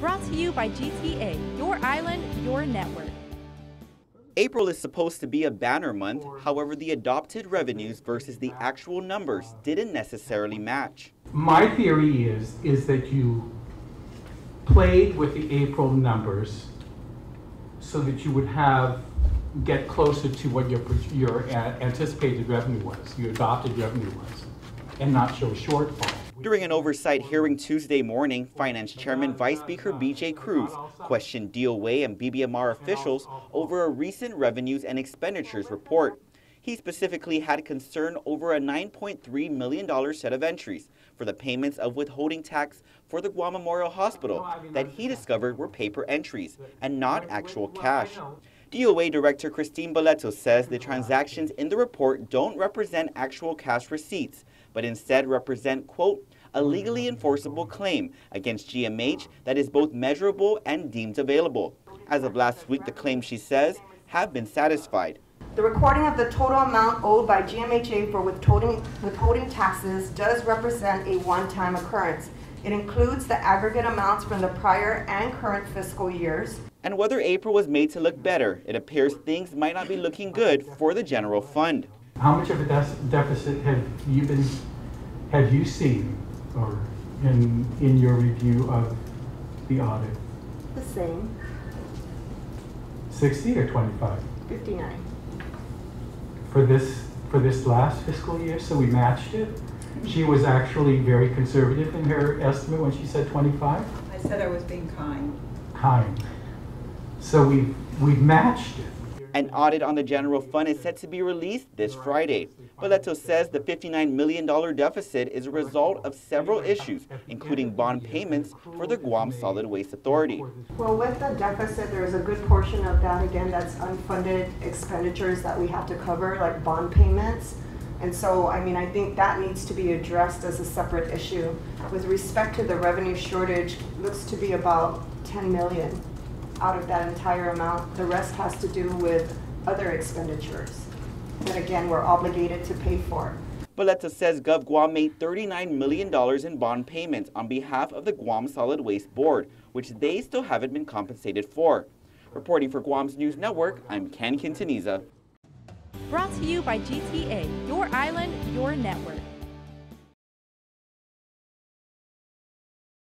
Brought to you by GTA, your island, your network. April is supposed to be a banner month, however the adopted revenues versus the actual numbers didn't necessarily match. My theory is that you played with the April numbers so that you would get closer to what your anticipated revenue was, your adopted revenue was, and not show a shortfall. During an oversight hearing Tuesday morning, Finance Chairman Vice Speaker B.J. Cruz questioned DOA and BBMR officials over a recent revenues and expenditures report. He specifically had concern over a $9.3 million set of entries for the payments of withholding tax for the Guam Memorial Hospital that he discovered were paper entries and not actual cash. DOA Director Christine Boleto says the transactions in the report don't represent actual cash receipts, but instead represent, quote, a legally enforceable claim against GMH that is both measurable and deemed available. As of last week, the claims, she says, have been satisfied. The recording of the total amount owed by GMHA for withholding taxes does represent a one-time occurrence. It includes the aggregate amounts from the prior and current fiscal years. And whether April was made to look better, it appears things might not be looking good for the general fund. How much of a deficit have you seen, or in your review of the audit? The same. 60 or 25? 59. For this last fiscal year, so we matched it. She was actually very conservative in her estimate when she said 25. I said I was being kind. Kind. So we've matched it. An audit on the general fund is set to be released this Friday. Boleto says the $59 million deficit is a result of several issues, including bond payments for the Guam Solid Waste Authority. Well, with the deficit, there is a good portion of that, again, that's unfunded expenditures that we have to cover, like bond payments. And so, I mean, I think that needs to be addressed as a separate issue. With respect to the revenue shortage, looks to be about $10 million out of that entire amount. The rest has to do with other expenditures that, again, we're obligated to pay for. Boleto says GovGuam made $39 million in bond payments on behalf of the Guam Solid Waste Board, which they still haven't been compensated for. Reporting for Guam's News Network, I'm Ken Quintaniza. Brought to you by GTA, your island, your network.